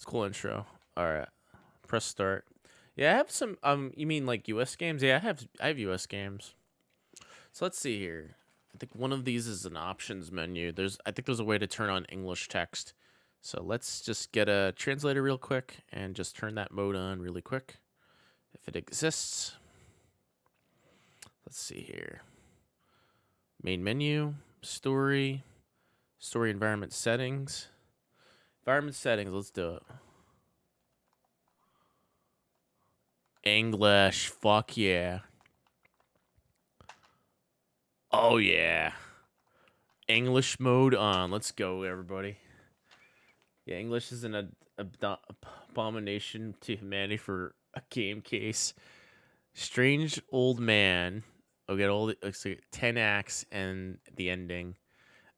cool intro. All right, press start. Yeah, I have some. You mean like U.S. games? Yeah, I have U.S. games. So let's see here. I think one of these is an options menu. I think there's a way to turn on English text. So let's just get a translator real quick and just turn that mode on really quick, if it exists. Let's see here. Main menu, story environment settings. Environment settings, let's do it. English, fuck yeah. Oh yeah. English mode on. Let's go, everybody. Yeah, English is an abomination to humanity for a game case. Strange old man. I'll get all the looks like 10 acts and the ending.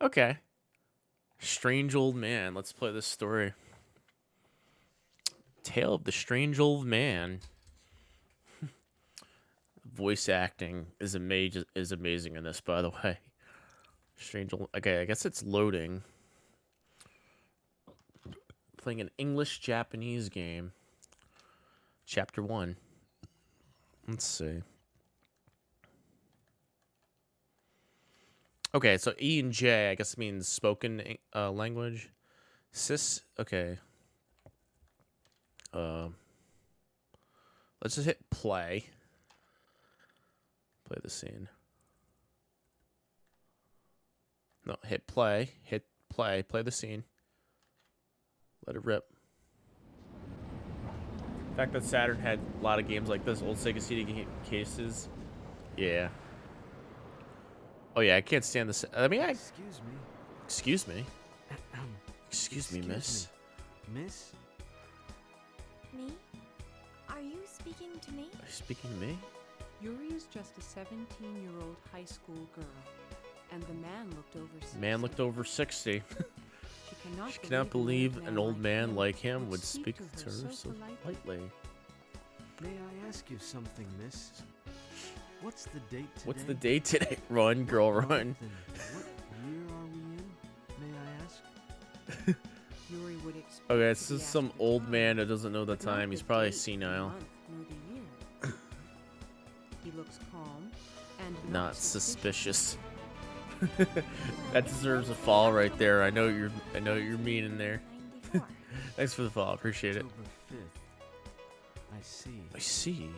Okay. Strange old man. Let's play this story. Tale of the Strange Old Man. Voice acting is amazing in this, by the way. Strange old. Okay, I guess it's loading. Playing an English-Japanese game. Chapter 1. Let's see. Okay, so E and J, I guess means spoken language. Okay. Let's just hit play. Play the scene. No, hit play. Hit play. Play the scene. Let it rip. The fact that Saturn had a lot of games like this, old Sega CD cases. Yeah. Oh yeah, I can't stand this. I mean, Excuse me. Excuse me. Excuse me, miss. Miss? Me? Are you speaking to me? Are you speaking to me? Yuri is just a 17-year-old high school girl, and the man looked over 60. Man looked over 60. She cannot believe an old man like him would speak to her so politely. May I ask you something, miss? What's the date today? What's the date today? Run, girl, run. What year are we in? May I ask? Yuri would expect Okay, to this be is asked some the old time, man that doesn't know the but not time. He's the probably date, the senile. month, nor the year. He looks calm and Not suspicious. That deserves a fall right there. I know you're meaning there. 94. Thanks for the fall. Appreciate it. October 5th. I see. I see.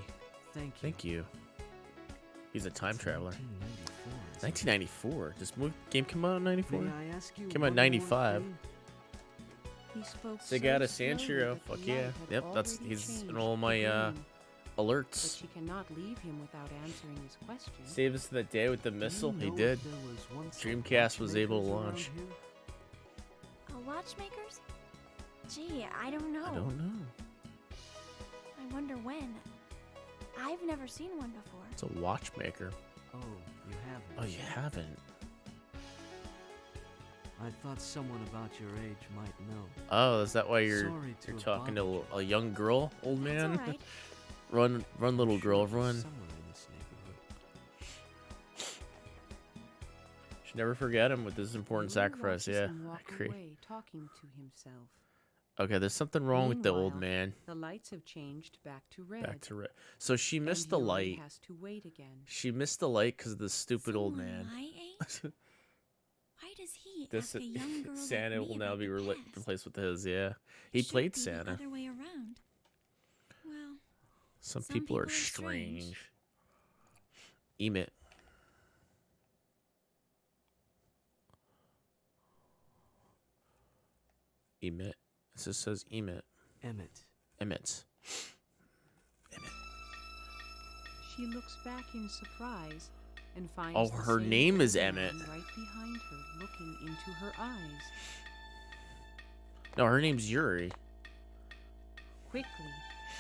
Thank you. He's a time traveler. 1994. 1994. This game came out in 94. May I ask you Came out in one more 95. thing? He spoke Segata so Sanshiro. slowly that Fuck the yeah. light had Yep, already he's changed in all to my green. But alerts. she cannot leave him without answering his question. Save us that day with the Do you missile. He know did. if there was once a Dreamcast was able to watchmakers around launch. here? Watchmakers? Gee, I don't know. I don't know. I wonder when. I've never seen one before. It's a watchmaker. Oh, you haven't. Oh, you haven't. I thought someone about your age might know. Oh, is that why you're Sorry to have talking to bothered a young girl, old That's man? all right. Run, little I'm sure girl, it was run. Somewhere in this neighborhood. Should never forget him with this important Yuri sacrifice. watches Yeah, him walk I agree. away, talking to himself. Okay, there's something wrong with the old Meanwhile, man. The lights have changed back to red. Back to red. So she and missed the Yuri light. has to wait again. She missed the light because of the stupid old Someone man. my age? Why does he This ask a young girl Santa like me will now about be the past? replaced with his. Yeah, he Should played be Santa. The other way around. Well, Some some people are people are strange. strange. Emit. Emit. It just says emit. Emmett. Emits. She looks back in surprise and finds Oh, the her same name old is man Emmett. right behind her, looking into her eyes. No, her name's Yuri. Quickly,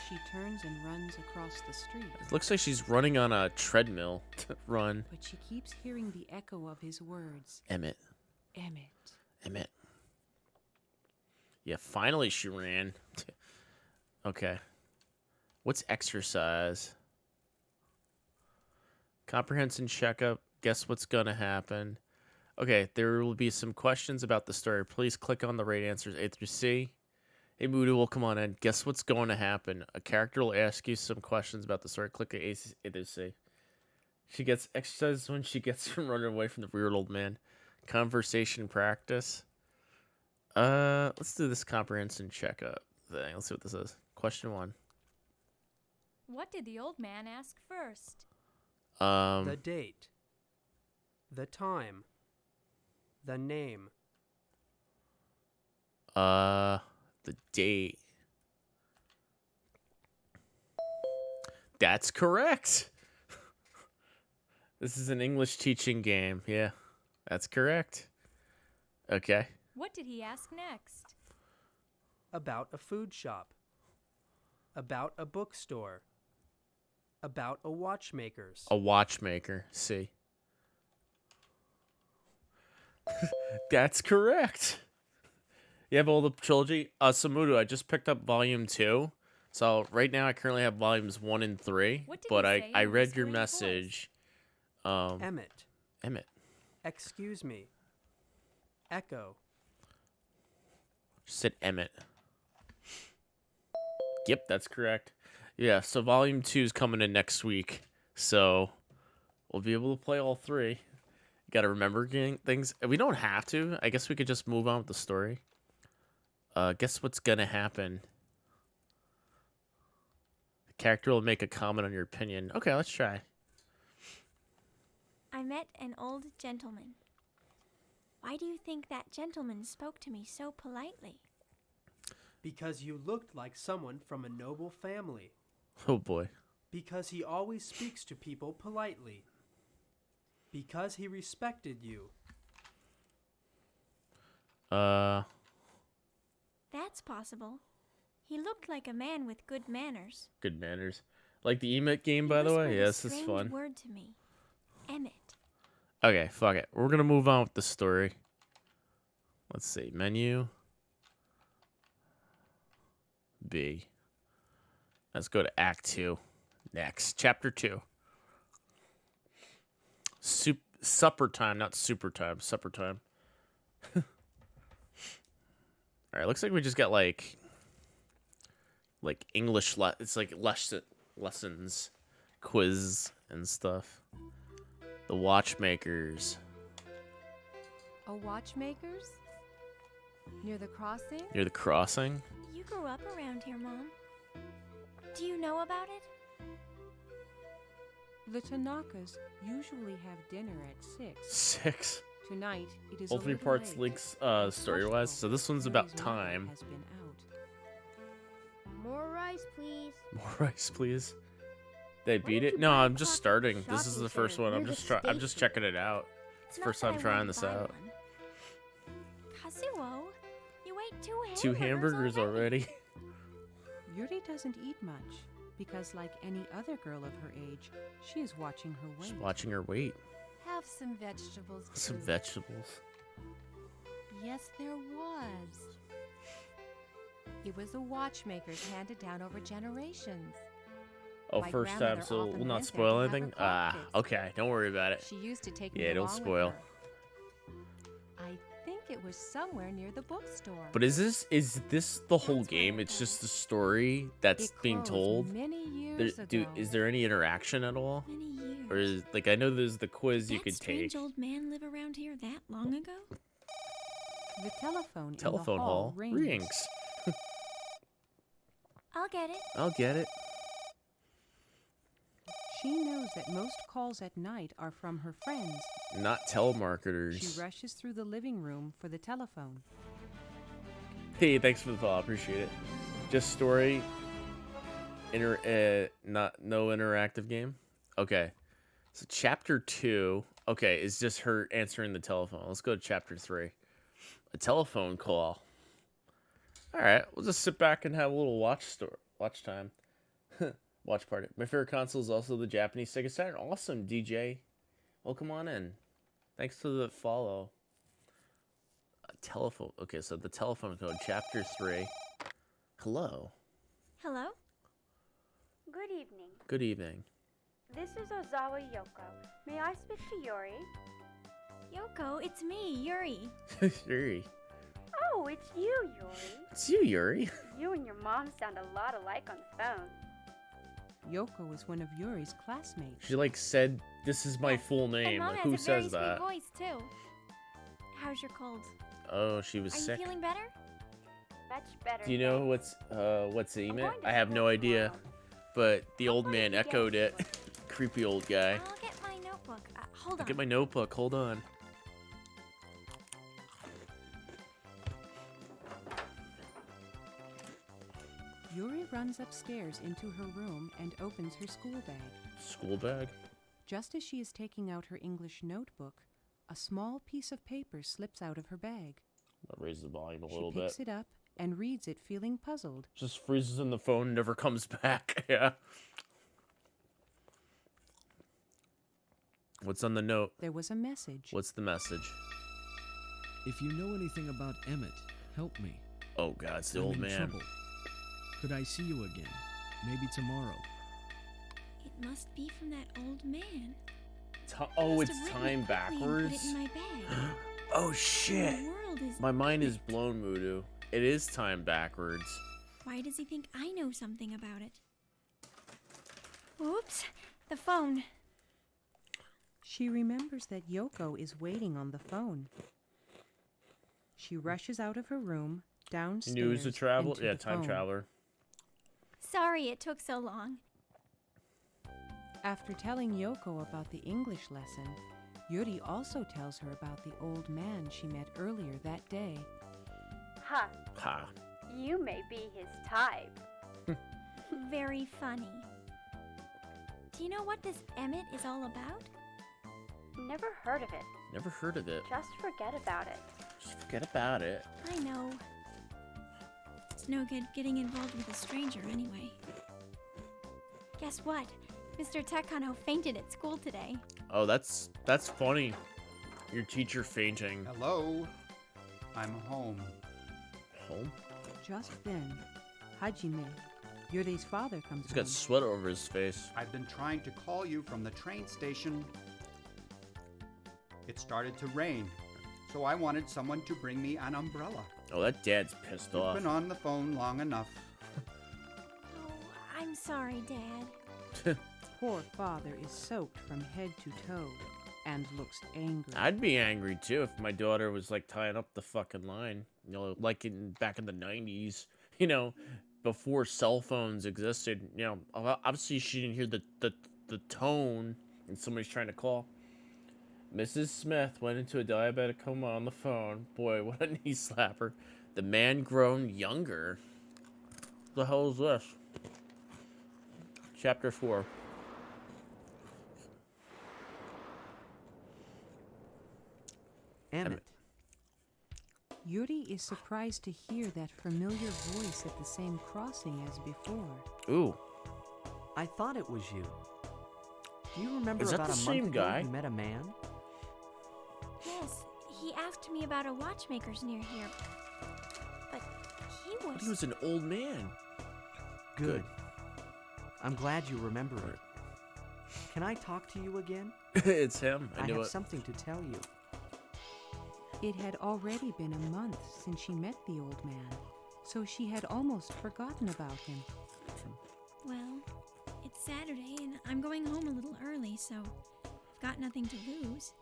she turns and runs across the street. It looks like she's running on a treadmill. Run. But she keeps hearing the echo of his words. Emmett. Emmett. Emmett. Yeah, finally she ran. Okay. What's exercise? Comprehension checkup. Guess what's gonna happen? Okay, there will be some questions about the story. Please click on the right answers A through C. Hey, Moodoo, will come on in. Guess what's going to happen? A character will ask you some questions about the story. Click A to C. She gets exercise when she gets from running away from the weird old man. Conversation practice. Let's do this comprehension checkup thing. Let's see what this is. Question 1. What did the old man ask first? The date. The time. The name. The date. That's correct. This is an English teaching game. Yeah, that's correct. Okay. What did he ask next? About a food shop. About a bookstore. About a watchmaker's. A watchmaker. See. That's correct. You have all the trilogy. Samudu, I just picked up volume 2. So right now I currently have volumes 1 and 3. What did But he I, say I in a read your whispering voice? message. Emmett. Emmett. Excuse me. Echo. Said Emmett. Yep, that's correct. Yeah, so volume 2 is coming in next week. So we'll be able to play all 3. You gotta remember getting things. We don't have to. I guess we could just move on with the story. Guess what's gonna happen? The character will make a comment on your opinion. Okay, let's try. I met an old gentleman. Why do you think that gentleman spoke to me so politely? Because you looked like someone from a noble family. Oh boy. Because he always speaks to people politely. Because he respected you. That's possible. He looked like a man with good manners. Good manners. Like the Emmett game, He by the way? whispered a Yes, it's strange fun. word to me. Emmett. Okay, fuck it. We're gonna move on with the story. Let's see. Menu. B. Let's go to Act 2. Next. Chapter 2. Supper time, not super time. Supper time. Alright, looks like we just got like English. It's like lessons, quiz, and stuff. The watchmakers. A watchmaker's? Near the crossing? Near the crossing? You grew up around here, Mom. Do you know about it? The Tanakas usually have dinner at 6. 6. Tonight, it is All a 3 little parts late. links As story-wise. So this one's about Mary's mother time. has been out. More rice, please. More rice, please. They beat don't it? you No, buy I'm just cloth starting. This is shopping the first center one. I'm near just the I'm just station? checking it out. It's the Not first that time I trying want this to buy out. one. Kazuo, you ate 2 hamburgers already. Yuri doesn't eat much because, like any other girl of her age, she is watching her weight. Just watching her weight. Have some vegetables, Some too. vegetables. Yes, there was. It was a watchmaker's handed down over generations. Oh, My first time, grandmother so often we'll not went there spoil to have her anything? clock fixed. Okay, don't worry about it. She used to take Yeah, me don't along with spoil. her. I think it was somewhere near the bookstore. But is this the whole That's where game? it It's goes. just the story that's It being closed told? many years ago. Is there any interaction at all? Many years. Or is, like, I know there's the quiz Did you that could strange take. old man live around here that long ago? The telephone, Telephone in the hall rings. I'll get it. I'll get it. She knows that most calls at night are from her friends. Not telemarketers. She rushes through the living room for the telephone. Hey, thanks for the follow. Appreciate it. Just story. No interactive game. Okay. So chapter 2. Okay, is just her answering the telephone. Let's go to chapter 3. A telephone call. All right, we'll just sit back and have a little watch time. Watch party. My favorite console is also the Japanese Sega Saturn. Awesome, DJ. Welcome on in. Thanks for the follow. Telephone. Okay, so the telephone code, chapter 3. Hello. Hello? Good evening. Good evening. This is Ozawa Yoko. May I speak to Yuri? Yoko, it's me, Yuri. Yuri. Oh, it's you, Yuri. It's you, Yuri. You and your mom sound a lot alike on the phone. Yoko is one of Yuri's classmates. She like said, "This is my full And name." Mom Like, has who a says very that? sweet voice too. How's your cold? Oh, she was Are sick. you feeling better? Much better. Do you know thanks. what's the I'm email? going to I have no school idea, tomorrow. but the I'll old find man you again echoed if you it. want. Creepy old guy. I'll get my notebook. Hold I'll on. get my notebook. Hold on. Yuri runs upstairs into her room and opens her school bag. School bag. Just as she is taking out her English notebook, a small piece of paper slips out of her bag. I'll raise the volume a She little picks bit. it up and reads it, feeling puzzled. Just freezes in the phone, never comes back. Yeah. What's on the note? There was a message. What's the message? If you know anything about Emmett, help me. Oh God, it's the I'm old in man. trouble. Could I see you again? Maybe tomorrow. It must be from that old man. Oh, Must it's have written time it quickly and backwards. Put it in my bag. Oh What shit. in the world is My mind is Emmett? blown, Mudu. It is time backwards. Why does he think I know something about it? Oops, the phone. She remembers that Yoko is waiting on the phone. She rushes out of her room, downstairs, News to travel? and to Yeah, the time phone. traveler. Sorry it took so long. After telling Yoko about the English lesson, Yuri also tells her about the old man she met earlier that day. Ha, Ha. you may be his type. Very funny. Do you know what this Emmett is all about? Never heard of it. Never heard of it. Just forget about it. Just forget about it. I know. It's no good getting involved with a stranger anyway. Guess what? Mr. Takano fainted at school today. Oh, that's funny. Your teacher fainting. Hello. I'm home. Home? Just then, Hajime, Yuri's father, comes He's got home. sweat over his face. I've been trying to call you from the train station. It started to rain, so I wanted someone to bring me an umbrella. Oh, that dad's pissed You've off. been on the phone long enough. Oh, I'm sorry, Dad. Poor father is soaked from head to toe and looks angry. I'd be angry too if my daughter was like tying up the fucking line. You know, like back in the 90s, you know, before cell phones existed. You know, obviously she didn't hear the tone and somebody's trying to call. Mrs. Smith went into a diabetic coma on the phone. Boy, what a knee slapper. The man grown younger. What the hell is this? Chapter 4. Emmett. Yuri is surprised to hear that familiar voice at the same crossing as before. Ooh. I thought it was you. Do you remember Is that about the a same month ago guy? you met a man? Yes, he asked me about a watchmaker's near here. But But he was an old man. Good. I'm glad you remember it. Can I talk to you again? It's him. I I knew have it. something to tell you. It had already been a month since she met the old man, so she had almost forgotten about him. Well, it's Saturday and I'm going home a little early, so I've got nothing to lose.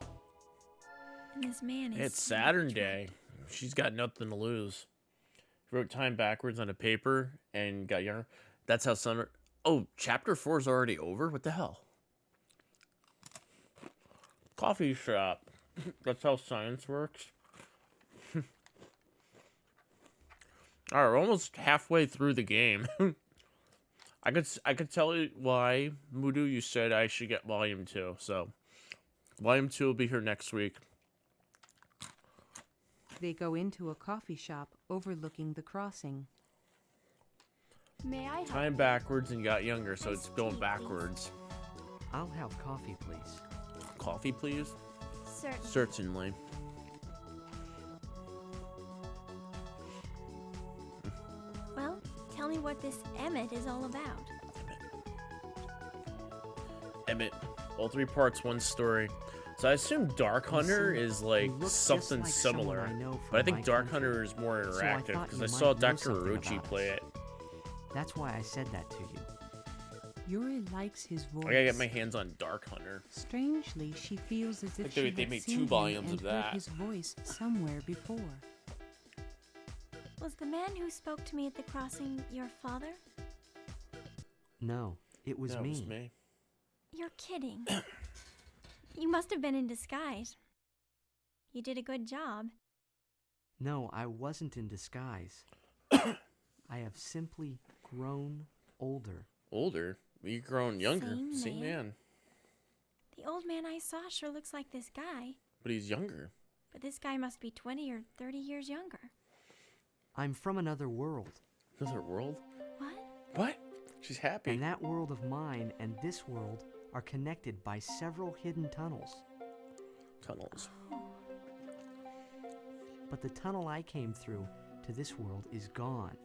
And this man is... It's Saturn Day. She's got nothing to lose. Wrote time backwards on a paper and got younger. That's how summer... Oh, chapter 4 is already over? What the hell? Coffee shop. That's how science works. Alright, we're almost halfway through the game. I could tell you why, Mudu, you said I should get volume 2. So, volume 2 will be here next week. They go into a coffee shop overlooking the crossing. May I help Time you? backwards and got younger, so it's going backwards. I'll have coffee, please. Coffee, please? Certainly. Certainly. Well, tell me what this Emmett is all about. Emmett. All 3 parts, one story. So I assume Dark Hunter see, is you like look just something like someone similar, I know but I from think my Dark country. Hunter is more So I interactive thought because you I might saw know Dr. something Orochi about play us. it. That's why I said that to you. Yuri likes his voice. I gotta get my hands on Dark Hunter. Strangely, she feels as if Like she they had made seen 2 him volumes and of heard that. his voice somewhere before. Was the man who spoke to me at the crossing your father? No, it was No, me. it was me. You're kidding. You must have been in disguise. You did a good job. No, I wasn't in disguise. I have simply grown older. Older? You grown younger. Same man. Man. The old man I saw sure looks like this guy, But he's younger. but this guy must be 20 or 30 years younger. I'm from another world, Another world? What? What? She's happy. and that world of mine and this world are connected by several hidden tunnels. Tunnels. But the tunnel I came through to this world is gone.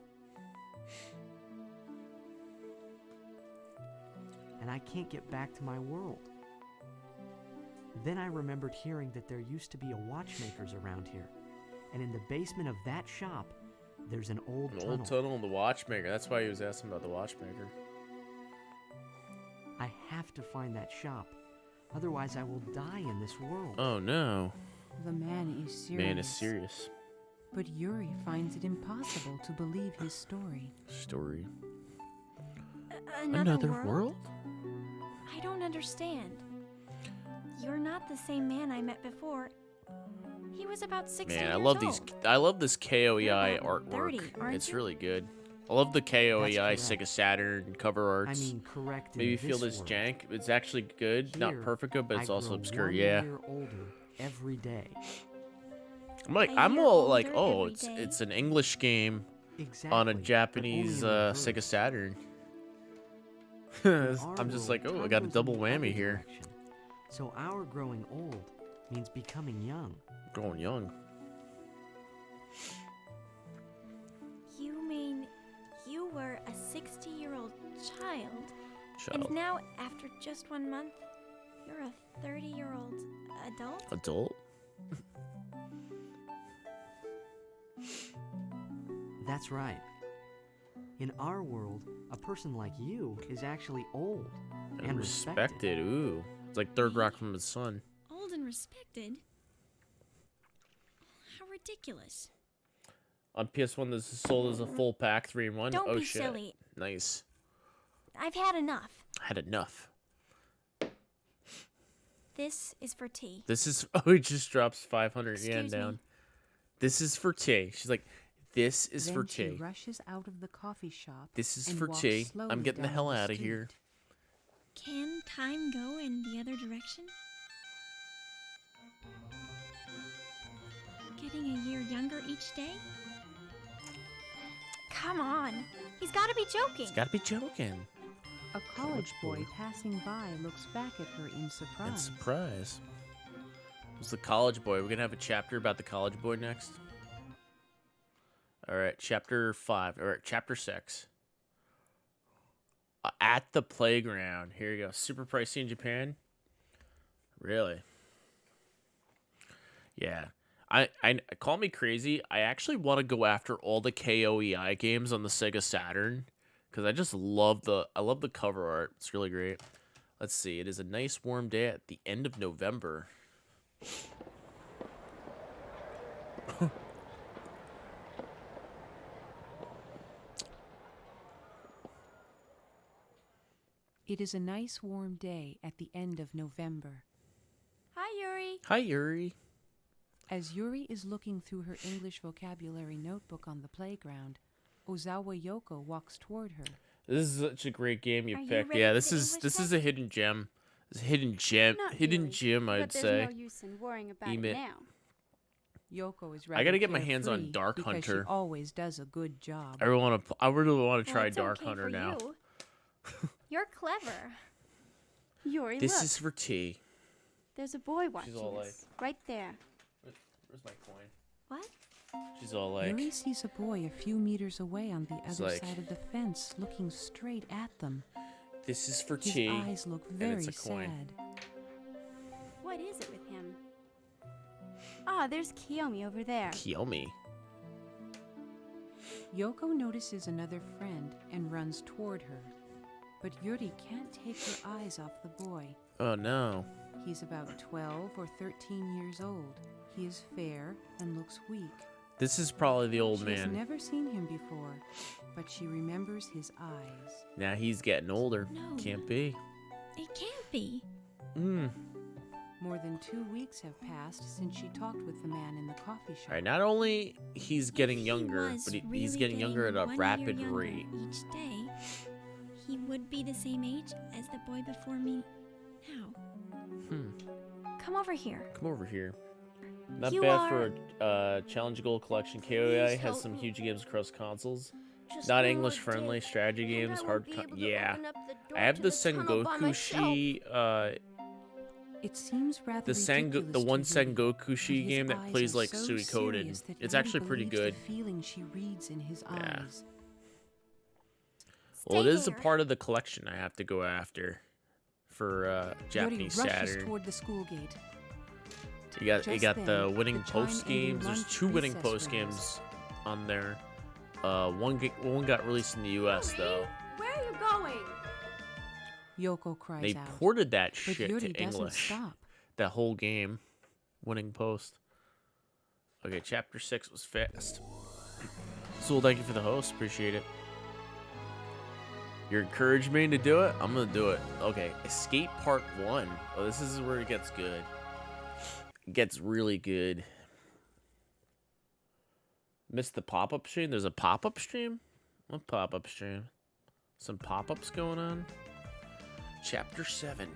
And I can't get back to my world. Then I remembered hearing that there used to be a watchmaker's around here. And in the basement of that shop, there's an old tunnel. Old tunnel and the watchmaker. That's why he was asking about the watchmaker. I have to find that shop. Otherwise, I will die in this world. Oh no. The man is serious. Man is serious. But Yuri finds it impossible to believe his story. Story. Another world? I don't understand. You're not the same man I met before. He was about 60 Man, years I love old. these. I love this KOEI You're about artwork. 30, aren't It's you? really good. I love the KOEI That's Sega correct. Saturn cover arts. I mean, correct. Maybe in feel this this world. jank. It's actually good, not Here, perfect good, but it's I also grow obscure. 1 Yeah. year older every day. I'm like, A I'm year all like, older oh, every it's day? it's an English game Exactly. on a but only Japanese in reverse. Sega Saturn. In I'm our just world, like, oh, I time got a goes in double the whammy other here. direction. So our growing old means becoming young. Growing young. You mean you were a 60-year-old child, Child. and now, after just 1 month, you're a 30-year-old adult? Adult? That's right. In our world, a person like you is actually old and respected. Ooh. It's like Third Rock from the Sun. Old and respected? How ridiculous. On PS1, this is sold as a full pack, 3-in-1. Don't Oh be shit. silly. Nice. I've had enough. Had enough. This is for tea. This is. Oh, he just drops 500 yen Excuse me. down. This is for tea. She's like, this is Then for she tea. rushes out of the coffee shop. This is and for walks tea. slowly I'm getting the down hell out of here. street. Can time go in the other direction? Getting a year younger each day? Come on. He's got to be joking. He's got to be joking. A college boy boy. passing by looks back at her in surprise. And surprise. It's the college boy. We're going to have a chapter about the college boy next. All right, chapter 5. All right, chapter 6. At the playground. Here you go. Super pricey in Japan. Really? Yeah. I call me crazy. I actually want to go after all the KOEI games on the Sega Saturn because I just love the cover art. It's really great. Let's see. It is a nice warm day at the end of November. It is a nice warm day at the end of November. Hi, Yuri. Hi, Yuri. As Yuri is looking through her English vocabulary notebook on the playground, Ozawa Yoko walks toward her. This is such a great game you Are you picked. ready Yeah, for this the is English a hidden gem. It's a hidden gem. Not Hidden really, gem, I'd but say. there's no use in worrying about Emit. it now. Yoko is I rather gotta get my hands on carefree Dark because Hunter. She always does a good job. I really want to try It's Dark okay Hunter for now. you. You're clever. Yuri, This look. is for tea. There's a boy watching all us. Right there. Where's my coin? What? She's all like, Yuri sees a boy a few meters away on the other like- side of the fence, looking straight at them. this is for His tea. eyes look and very it's a coin. sad. What is it with Ah, there's Kiyomi over there. Kiyomi. Yoko notices another friend and runs toward her. But Yuri can't take her eyes off the boy. Oh no. He's about 12 or 13 years old. He is fair and looks weak. This is probably the old She has man. never seen him before, but she remembers his eyes. Now he's getting older. No. Can't be. It can't be. More than 2 weeks have passed since she talked with the man in the coffee shop. Alright, not only he's getting If he younger, was but he's really getting younger at a 1 year rapid younger rate. Each day, he would be the same age as the boy before me now. Come over here. Come over here. Not You bad for a challenge goal collection. KOI Please has help some me. huge games across consoles. Just Not one English more friendly, day, strategy and games, I hard won't be able to yeah. open up the door I have to the tunnel by myself. Sengoku-shi, It seems rather the ridiculous one to Yuri, Sengoku-shi but his game that eyes plays are like so Suikoden. serious that It's Yuri actually pretty believes good. The feeling she reads in his Yeah. eyes. Well, it Stay is a there. part of the collection I have to go after for Yuri Japanese rushes Saturn. toward the school gate. You got Just the then, winning the chime post ending games. There's lunch 2 winning recess post rings. games on there. One got released in the U.S. though. Where are you going? Yoko cries They out. ported that but shit Yuri to doesn't English. stop. That whole game, winning post. Okay, chapter 6 was fast. So thank you for the host. Appreciate it. You're encouraging me to do it. I'm gonna do it. Okay, Escape Part 1. Oh, this is where it gets good. It gets really good. Missed the pop-up stream? There's a pop-up stream? What pop-up stream? Some pop-ups going on? Chapter 7.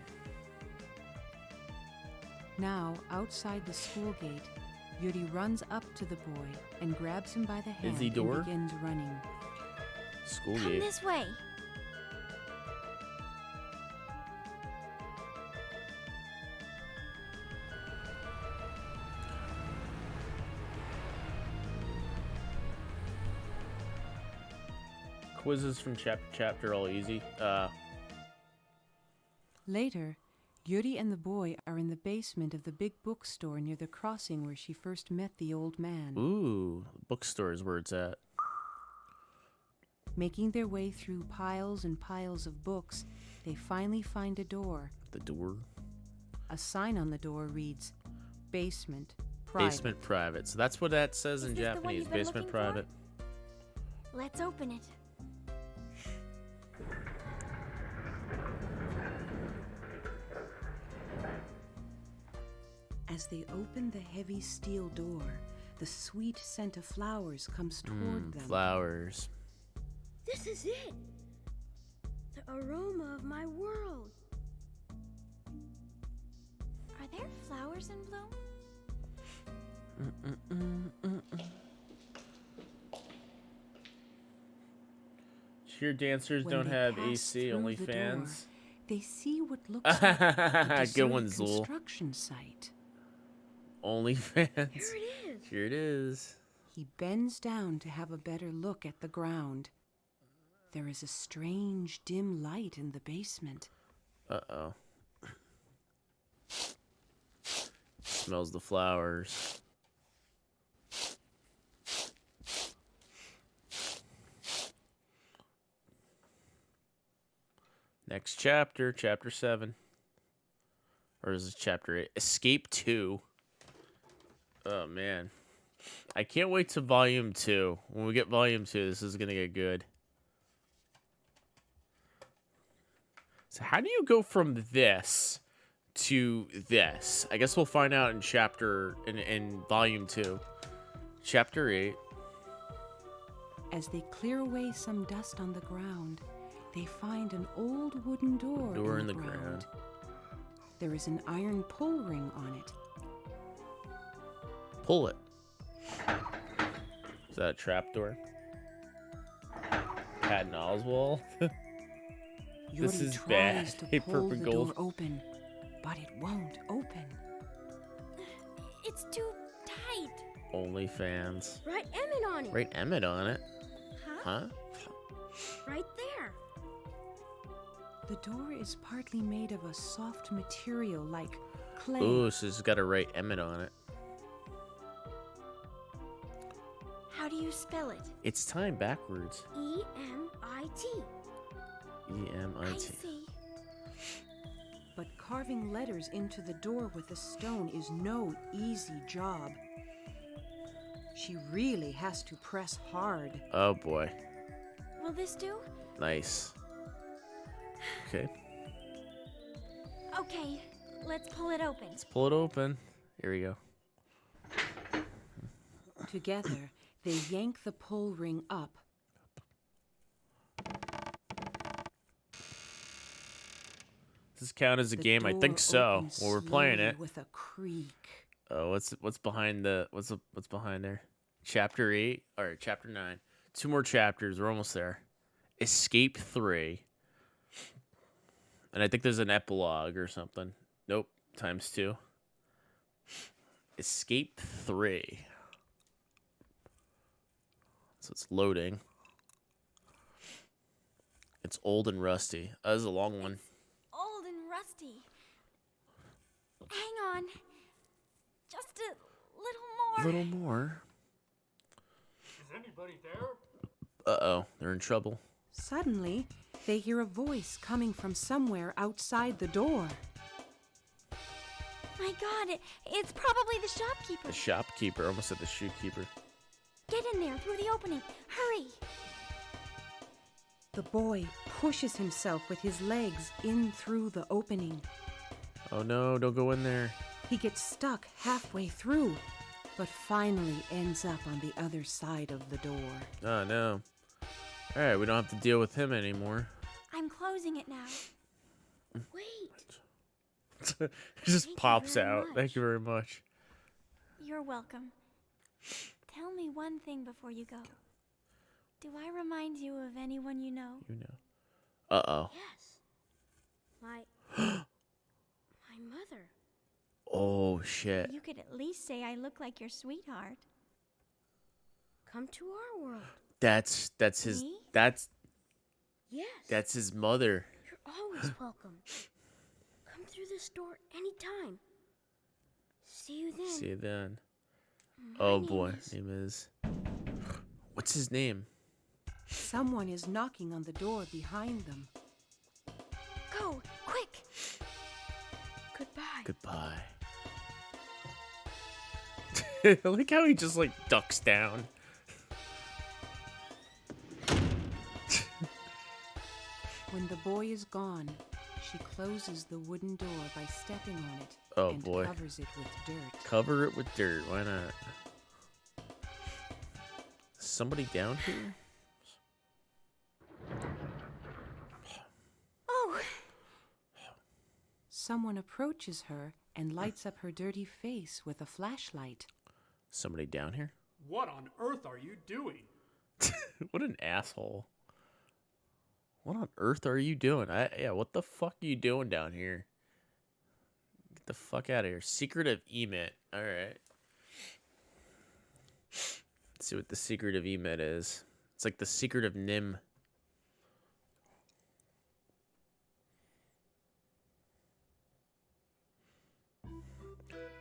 Now, outside the school gate, Yuri runs up to the boy and grabs him by the hand Is he and door? begins running. School Come gate. this way. Quizzes from chapter all easy. Later, Yuri and the boy are in the basement of the big bookstore near the crossing where she first met the old man. Ooh, bookstore is where it's at. Making their way through piles and piles of books, they finally find a door. The door. A sign on the door reads, Basement Private. Basement private. So that's what that says Is in this the one Japanese. you've been Basement looking private. for? Let's open it. As they open the heavy steel door, the sweet scent of flowers comes toward them. Flowers. This is it. The aroma of my world. Are there flowers in bloom? Cheer dancers When don't they have pass AC, through only the fans. They see what looks like a Good deserted one, Zool. construction site. Only fans. Here it is. Here it is. He bends down to have a better look at the ground. There is a strange dim light in the basement. Uh-oh. Smells the flowers. Next chapter, chapter 7. Or is it chapter 8? Escape 2. Oh, man. I can't wait to volume 2. When we get volume 2, this is going to get good. So how do you go from this to this? I guess we'll find out in volume 2. Chapter 8. As they clear away some dust on the ground, they find an old wooden door In the the ground. There is an iron pull ring on it. Pull it. Is that a trapdoor? Patton Oswalt? Yuri This is tries bad. to Hey, pull Purple the Gold. door open, but it won't open. It's too tight. Only fans. Write Emmett on it. Write Emmett on it. Huh? Right there. The door is partly made of a soft material like clay. Ooh, so it's got to write Emmett on it. spell it? It's time backwards. E-M-I-T. I E-M-I-T. see. But carving letters into the door with a stone is no easy job. She really has to press hard. Oh boy. Will this do? Nice. Okay. Okay, let's pull it open. Let's pull it open. Here we go. Together, they yank the pull ring up. Does this count as a The game? I door think so. opens Well, we're playing slowly it. with a creak. Oh, what's behind the what's behind there? Chapter 8 or chapter 9. 2 more chapters. We're almost there. Escape 3. And I think there's an epilogue or something. Nope, times 2. Escape 3. So it's loading. It's old and rusty. Oh, this is a long one. Old and rusty. Hang on. Just a little more. Little more. Is anybody there? Uh-oh, they're in trouble. Suddenly, they hear a voice coming from somewhere outside the door. My God, it's probably the shopkeeper. The shopkeeper, almost said the shoekeeper. Get in there through the opening. Hurry. The boy pushes himself with his legs in through the opening. Oh no, don't go in there. He gets stuck halfway through, but finally ends up on the other side of the door. Oh no. Alright, we don't have to deal with him anymore. I'm closing it now. Wait. It just Thank you pops very out. much. Thank you very much. You're welcome. Tell me one thing before you go. Do I remind you of anyone you know? You know. Uh-oh. Yes. My mother. Oh shit. You could at least say I look like your sweetheart. Come to our world. That's his Me? that's Yes. his mother. You're always welcome. Come through this door anytime. See you then. See you then. My Oh name boy, is- name is. What's his name? Someone is knocking on the door behind them. Go, quick! Goodbye. Goodbye. I like how he just like ducks down. When the boy is gone, she closes the wooden door by stepping on it Oh, and boy. covers it with dirt. Cover it with dirt. Why not? Somebody down here? Oh, Someone approaches her and lights up her dirty face with a flashlight. Somebody down here? What on earth are you doing? What an asshole. What on earth are you doing? Yeah, what the fuck are you doing down here? Get the fuck out of here. Secret of Emit. Alright. Let's see what the secret of Emit is. It's like the secret of Nim.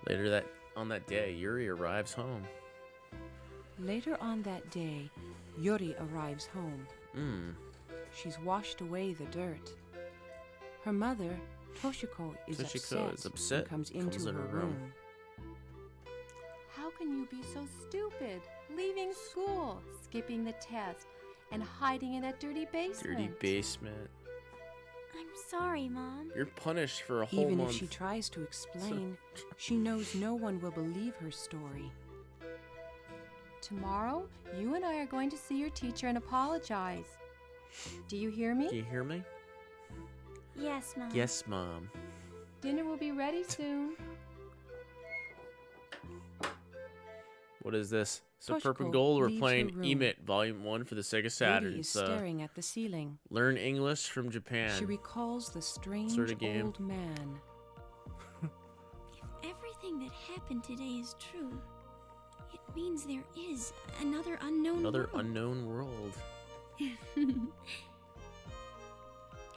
Later on that day, Yuri arrives home. Later on that day, Yuri arrives home. She's washed away the dirt. Her mother, Toshiko, is upset and comes into her room. How can you be so stupid? Leaving school, skipping the test, and hiding in that dirty basement. Dirty basement. I'm sorry, Mom. You're punished for a whole Even month. if she tries to explain, she knows no one will believe her story. Tomorrow, you and I are going to see your teacher and apologize. Do you hear me? Do you hear me? Yes, Mom. Yes, Mom. Dinner will be ready soon. What is this? So Toshiko Purple Gold, we're leaves playing her room. Emit Volume 1 for the Sega Saturn. Yuri is It's, staring at the ceiling. Learn English from Japan. She recalls the strange Sort of game. old man. If everything that happened today is true, it means there is another unknown Another world. unknown world.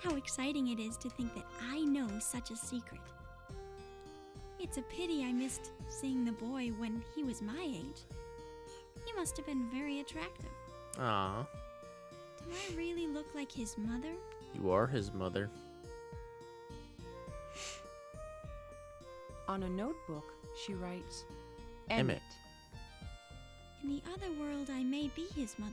How exciting it is to think that I know such a secret. It's a pity I missed seeing the boy when he was my age. You must have been very attractive. Aw. Do I really look like his mother? You are his mother. On a notebook, she writes, Emmett. In the other world, I may be his mother.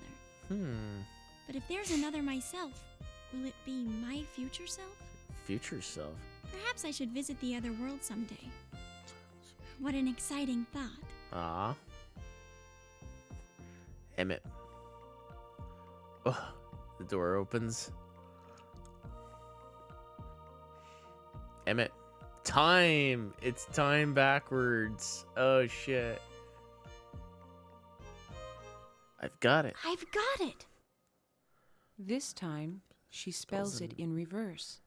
But if there's another myself, will it be my future self? Future self? Perhaps I should visit the other world someday. What an exciting thought. Ah. Emmett. Oh, the door opens. Emmett. Time! It's time backwards. Oh, shit. I've got it. I've got it. This time, she spells it in reverse.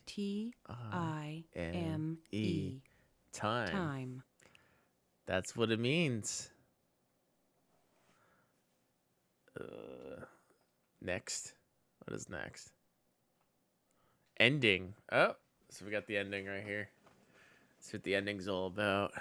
T-I-M-E. Time. Time. That's what it means. Next. What is next? Ending. Oh, so we got the ending right here. That's what the ending's all about.